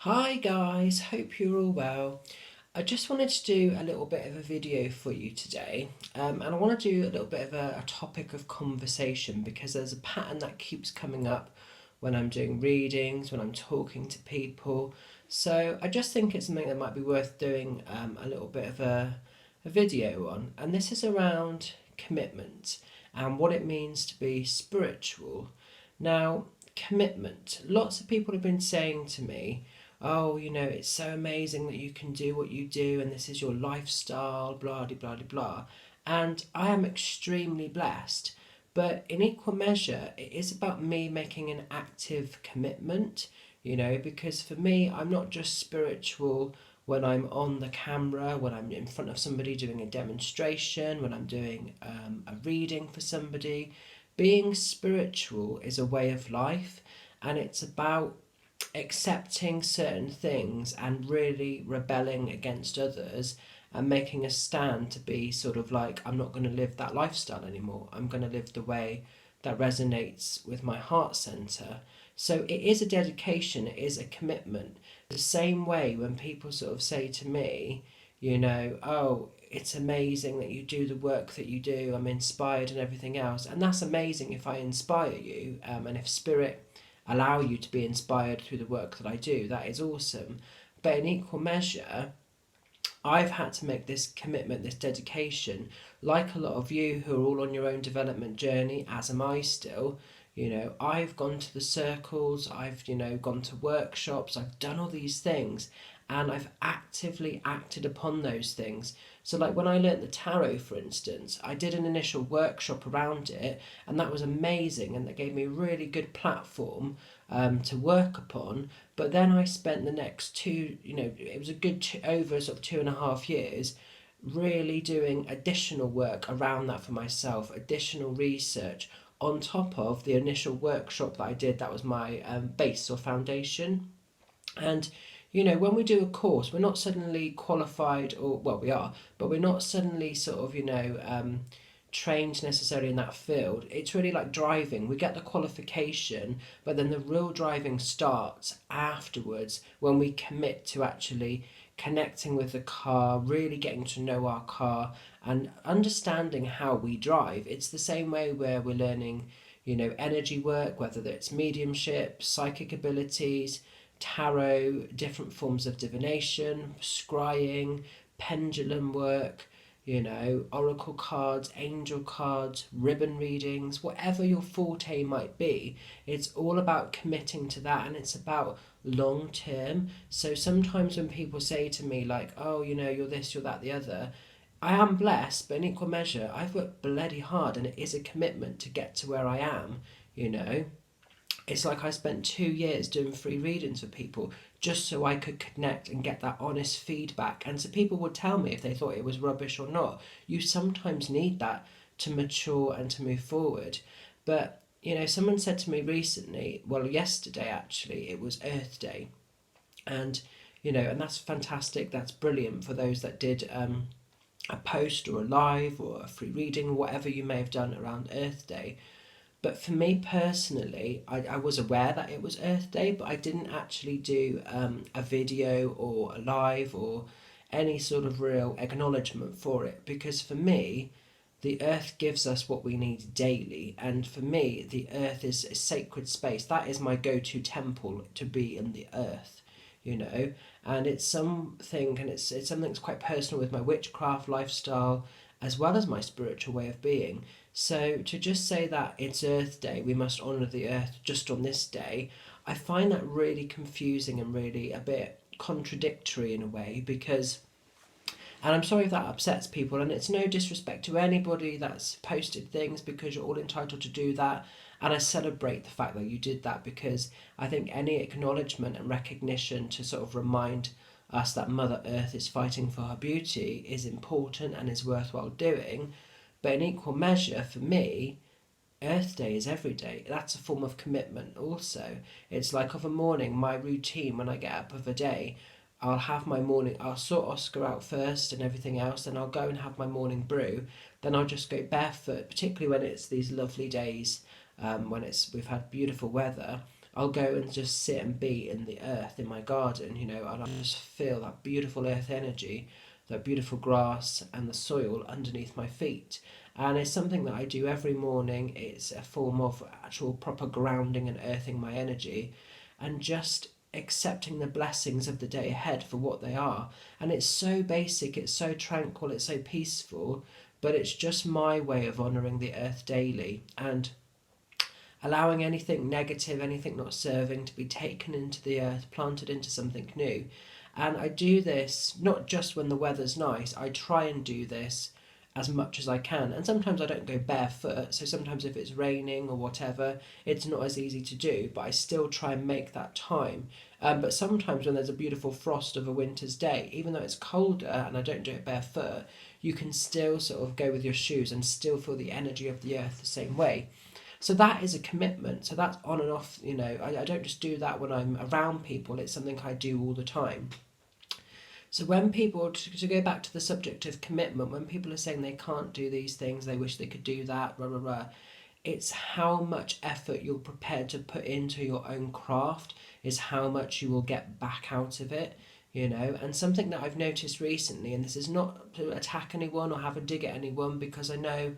Hi guys, hope you're all well. I just wanted to do a little bit of a video for you today, and I want to do a little bit of a topic of conversation because there's a pattern that keeps coming up when I'm doing readings, when I'm talking to people. So I just think it's something that might be worth doing a little bit of a video on, and this is around commitment and what it means to be spiritual. Now, commitment. Lots of people have been saying to me, oh, it's so amazing that you can do what you do and this is your lifestyle, blah, blah, blah, blah. And I am extremely blessed. But in equal measure, it is about me making an active commitment, because for me, I'm not just spiritual when I'm on the camera, when I'm in front of somebody doing a demonstration, when I'm doing a reading for somebody. Being spiritual is a way of life, and it's about accepting certain things and really rebelling against others and making a stand to be sort of like, I'm not going to live that lifestyle anymore. I'm going to live the way that resonates with my heart center. So it is a dedication, it is a commitment. The same way when people sort of say to me, oh, it's amazing that you do the work that you do, I'm inspired and everything else. And that's amazing if I inspire you, and if spirit allow you to be inspired through the work that I do. That is awesome. But in equal measure, I've had to make this commitment, this dedication, like a lot of you who are all on your own development journey, as am I still. I've gone to the circles, I've, gone to workshops, I've done all these things, and I've actively acted upon those things. So, like when I learnt the tarot, for instance, I did an initial workshop around it, and that was amazing, and that gave me a really good platform to work upon. But then I spent the next it was a good over sort of 2.5 years really doing additional work around that for myself, additional research on top of the initial workshop that I did. That was my base or foundation. And when we do a course, we're not suddenly qualified, or well, we are, but we're not suddenly sort of trained necessarily in that field. It's really like driving. We get the qualification, but then the real driving starts afterwards when we commit to actually connecting with the car, really getting to know our car and understanding how we drive. It's the same way where we're learning, energy work, whether it's mediumship, psychic abilities, tarot, different forms of divination, scrying, pendulum work, oracle cards, angel cards, ribbon readings, whatever your forte might be. It's all about committing to that, and it's about long term. So sometimes when people say to me, like, oh, you're this, you're that, the other, I am blessed, but in equal measure, I've worked bloody hard, and it is a commitment to get to where I am, you know. It's like I spent 2 years doing free readings for people just so I could connect and get that honest feedback. And so people would tell me if they thought it was rubbish or not. You sometimes need that to mature and to move forward. But, someone said to me recently, well, yesterday actually, it was Earth Day. And, and that's fantastic. That's brilliant for those that did a post or a live or a free reading, whatever you may have done around Earth Day. But for me personally, I was aware that it was Earth Day, but I didn't actually do a video or a live or any sort of real acknowledgement for it. Because for me, the earth gives us what we need daily. And for me, the earth is a sacred space. That is my go to temple, to be in the earth, you know. And it's something, and it's something that's quite personal with my witchcraft lifestyle as well as my spiritual way of being. So to just say that it's Earth Day, we must honour the earth just on this day, I find that really confusing and really a bit contradictory in a way, because, and I'm sorry if that upsets people, and it's no disrespect to anybody that's posted things, because you're all entitled to do that. And I celebrate the fact that you did that, because I think any acknowledgement and recognition to sort of remind us that Mother Earth is fighting for her beauty is important and is worthwhile doing. But in equal measure, for me, Earth Day is every day. That's a form of commitment also. It's like of a morning, my routine when I get up of a day, I'll have my morning, I'll sort Oscar out first and everything else, then I'll go and have my morning brew. Then I'll just go barefoot, particularly when it's these lovely days, when we've had beautiful weather. I'll go and just sit and be in the earth in my garden, and I just feel that beautiful earth energy, that beautiful grass and the soil underneath my feet. And it's something that I do every morning. It's a form of actual proper grounding and earthing my energy, and just accepting the blessings of the day ahead for what they are. And it's so basic, it's so tranquil, it's so peaceful, but it's just my way of honouring the earth daily and allowing anything negative, anything not serving, to be taken into the earth, planted into something new. And I do this not just when the weather's nice, I try and do this as much as I can. And sometimes I don't go barefoot, so sometimes if it's raining or whatever, it's not as easy to do, but I still try and make that time. But sometimes when there's a beautiful frost of a winter's day, even though it's colder and I don't do it barefoot, you can still sort of go with your shoes and still feel the energy of the earth the same way. So that is a commitment. So that's on and off. I don't just do that when I'm around people. It's something I do all the time. So when people, to go back to the subject of commitment, when people are saying they can't do these things, they wish they could do that, rah, rah, rah, it's how much effort you're prepared to put into your own craft is how much you will get back out of it. And something that I've noticed recently, and this is not to attack anyone or have a dig at anyone, because I know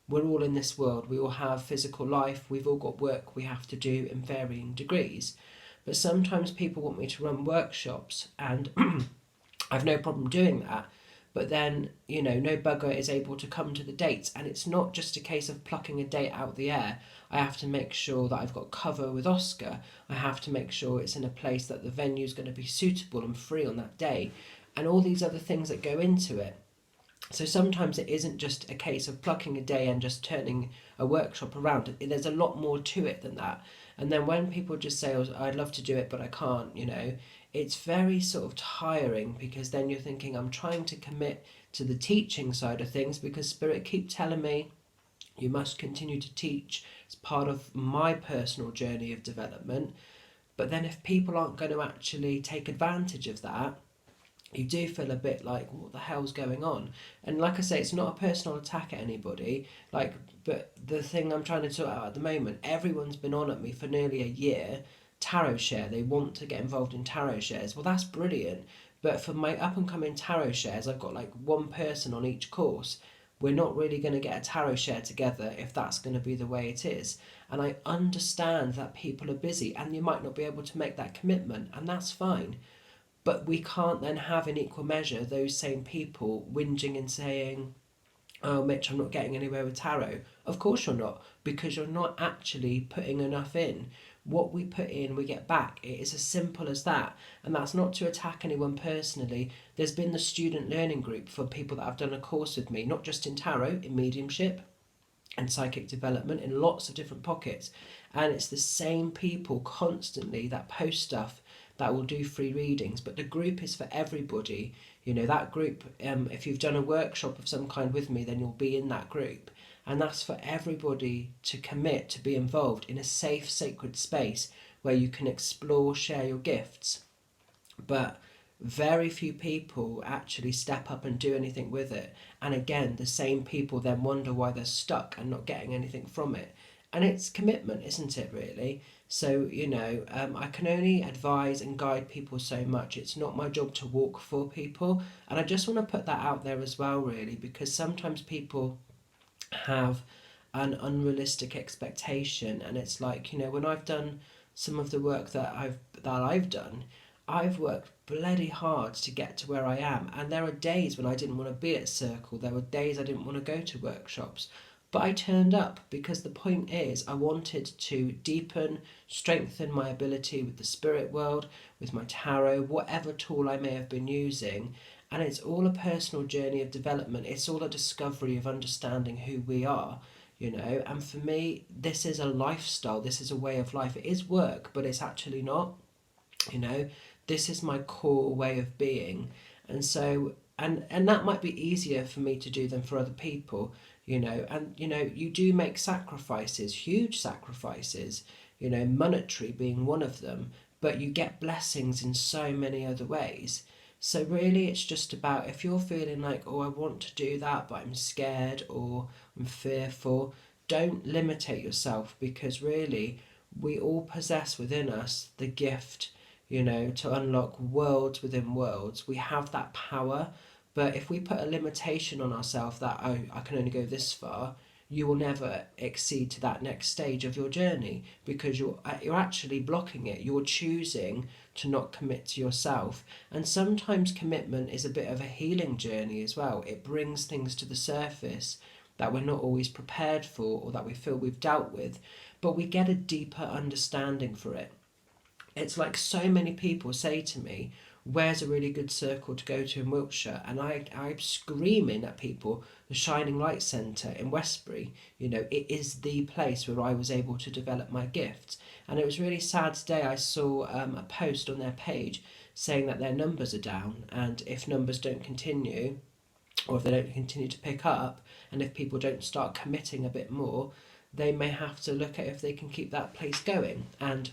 we're all in this world, we all have physical life, we've all got work we have to do in varying degrees. But sometimes people want me to run workshops, and I've no problem doing that. But then, no bugger is able to come to the dates. And it's not just a case of plucking a date out the air. I have to make sure that I've got cover with Oscar. I have to make sure it's in a place that the venue is going to be suitable and free on that day. And all these other things that go into it. So sometimes it isn't just a case of plucking a day and just turning a workshop around. There's a lot more to it than that. And then when people just say, oh, I'd love to do it, but I can't, it's very sort of tiring, because then you're thinking, I'm trying to commit to the teaching side of things because Spirit keep telling me you must continue to teach. It's part of my personal journey of development. But then if people aren't going to actually take advantage of that, you do feel a bit like, what the hell's going on? And like I say, it's not a personal attack at anybody, but the thing I'm trying to sort out at the moment, everyone's been on at me for nearly a year. Tarot share, they want to get involved in tarot shares. Well, that's brilliant, but for my up and coming tarot shares, I've got like one person on each course. We're not really going to get a tarot share together if that's going to be the way it is. And I understand that people are busy and you might not be able to make that commitment, and that's fine. But we can't then have in equal measure those same people whinging and saying, oh, Mitch, I'm not getting anywhere with tarot. Of course you're not, because you're not actually putting enough in. What we put in, we get back. It is as simple as that. And that's not to attack anyone personally. There's been the student learning group for people that have done a course with me, not just in tarot, in mediumship and psychic development, in lots of different pockets. And it's the same people constantly that post stuff that will do free readings, but the group is for everybody. That group, if you've done a workshop of some kind with me, then you'll be in that group. And that's for everybody to commit to be involved in a safe, sacred space where you can explore, share your gifts. But very few people actually step up and do anything with it. And again, the same people then wonder why they're stuck and not getting anything from it. And it's commitment, isn't it, really? So, I can only advise and guide people so much. It's not my job to walk for people. And I just want to put that out there as well, really, because sometimes people have an unrealistic expectation. And it's like, when I've done some of the work that I've done, I've worked bloody hard to get to where I am. And there are days when I didn't want to be at Circle. There were days I didn't want to go to workshops. But I turned up because the point is I wanted to deepen, strengthen my ability with the spirit world, with my tarot, whatever tool I may have been using. And it's all a personal journey of development. It's all a discovery of understanding who we are, And for me, this is a lifestyle. This is a way of life. It is work, but it's actually not, This is my core way of being. And so, and that might be easier for me to do than for other people. You do make sacrifices, huge sacrifices, monetary being one of them, but you get blessings in so many other ways. So really it's just about, if you're feeling like, oh, I want to do that, but I'm scared or I'm fearful, don't limitate yourself, because really we all possess within us the gift, to unlock worlds within worlds. We have that power, but if we put a limitation on ourselves that, oh, I can only go this far, you will never exceed to that next stage of your journey, because you're actually blocking it. You're choosing to not commit to yourself. And sometimes commitment is a bit of a healing journey as well. It brings things to the surface that we're not always prepared for, or that we feel we've dealt with, but we get a deeper understanding for it. It's like so many people say to me, where's a really good circle to go to in Wiltshire? And I'm screaming at people, the Shining Light Centre in Westbury. It is the place where I was able to develop my gifts. And it was really sad today. I saw a post on their page saying that their numbers are down, and if numbers don't continue, or if they don't continue to pick up, and if people don't start committing a bit more, they may have to look at if they can keep that place going. And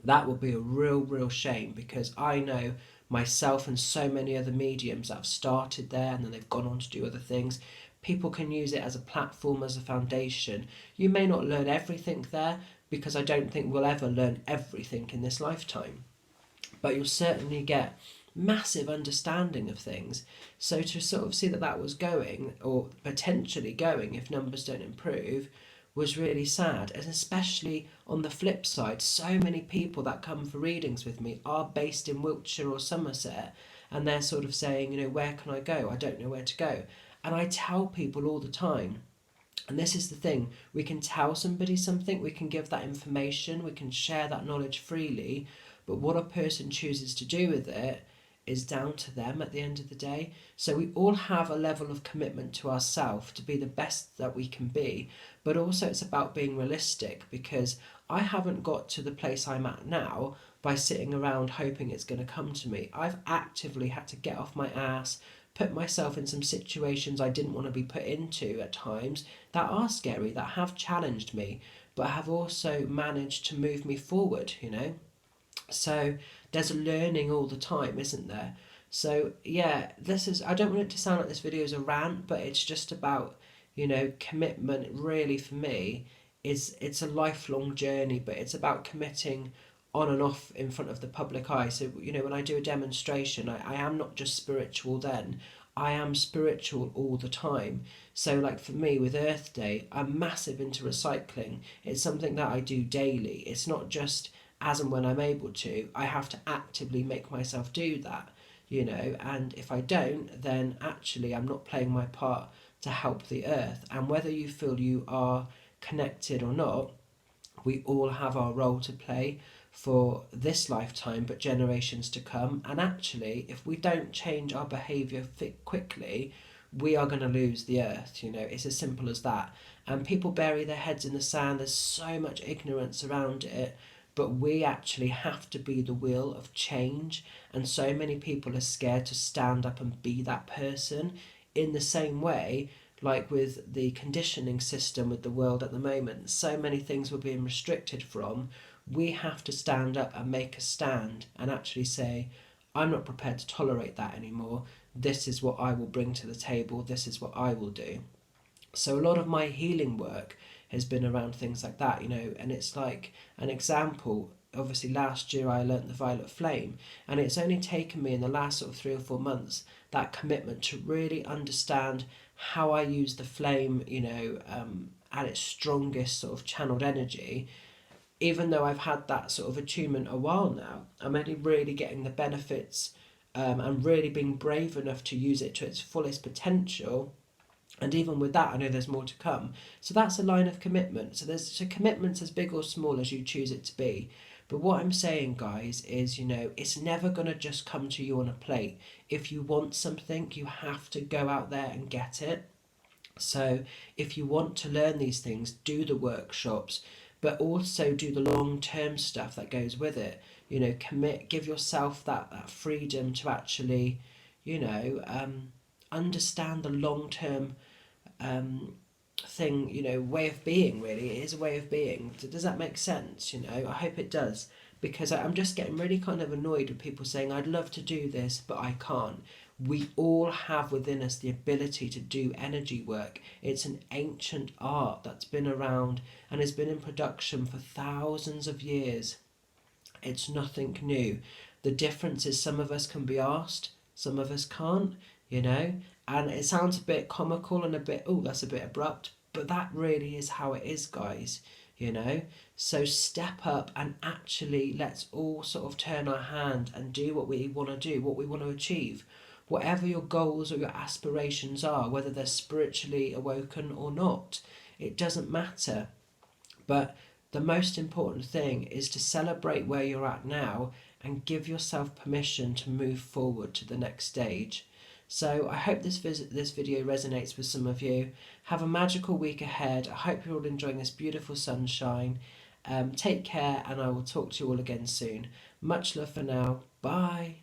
that would be a real shame, because I know myself and so many other mediums that have started there and then they've gone on to do other things. People can use it as a platform, as a foundation. You may not learn everything there, because I don't think we'll ever learn everything in this lifetime, but you'll certainly get massive understanding of things. So to sort of see that that was going, or potentially going, if numbers don't improve, was really sad. And especially on the flip side, so many people that come for readings with me are based in Wiltshire or Somerset, and they're sort of saying, where can I go? I don't know where to go. And I tell people all the time, and this is the thing, we can tell somebody something, we can give that information, we can share that knowledge freely, but what a person chooses to do with it is down to them at the end of the day. So we all have a level of commitment to ourselves to be the best that we can be, but also it's about being realistic, because I haven't got to the place I'm at now by sitting around hoping it's going to come to me. I've actively had to get off my ass, put myself in some situations I didn't want to be put into at times, that are scary, that have challenged me, but have also managed to move me forward. So there's learning all the time, isn't there? So yeah, I don't want it to sound like this video is a rant, but it's just about, commitment really for me it's a lifelong journey, but it's about committing on and off in front of the public eye. So, when I do a demonstration, I am not just spiritual then, I am spiritual all the time. So like for me with Earth Day, I'm massive into recycling. It's something that I do daily. It's not just as and when I'm able to, I have to actively make myself do that, and if I don't, then actually I'm not playing my part to help the earth. And whether you feel you are connected or not, we all have our role to play for this lifetime, but generations to come. And actually, if we don't change our behaviour quickly, we are going to lose the earth. It's as simple as that. And people bury their heads in the sand. There's so much ignorance around it, but we actually have to be the wheel of change. And so many people are scared to stand up and be that person. In the same way, like with the conditioning system with the world at the moment, so many things we're being restricted from. We have to stand up and make a stand and actually say, I'm not prepared to tolerate that anymore. This is what I will bring to the table. This is what I will do. So a lot of my healing work has been around things like that, and it's like an example. Obviously last year I learnt the violet flame, and it's only taken me in the last sort of 3 or 4 months that commitment to really understand how I use the flame, at its strongest sort of channeled energy. Even though I've had that sort of attunement a while now, I'm only really getting the benefits, and really being brave enough to use it to its fullest potential. And even with that, I know there's more to come. So that's a line of commitment. So commitment's as big or small as you choose it to be. But what I'm saying, guys, is, it's never going to just come to you on a plate. If you want something, you have to go out there and get it. So if you want to learn these things, do the workshops, but also do the long-term stuff that goes with it. Commit, give yourself that freedom to actually, understand the long-term thing, way of being. Really, it is a way of being. Does that make sense? I hope it does, because I'm just getting really kind of annoyed with people saying, I'd love to do this but I can't. We all have within us the ability to do energy work. It's an ancient art that's been around and has been in production for thousands of years. It's nothing new. The difference is some of us can be asked, some of us can't, you know? And it sounds a bit comical and a bit, oh, that's a bit abrupt, but that really is how it is, guys, you know? So step up and actually let's all sort of turn our hand and do what we want to do, what we want to achieve. Whatever your goals or your aspirations are, whether they're spiritually awoken or not, it doesn't matter. But the most important thing is to celebrate where you're at now and give yourself permission to move forward to the next stage. So I hope this video resonates with some of you. Have a magical week ahead. I hope you're all enjoying this beautiful sunshine. Take care, and I will talk to you all again soon. Much love for now. Bye.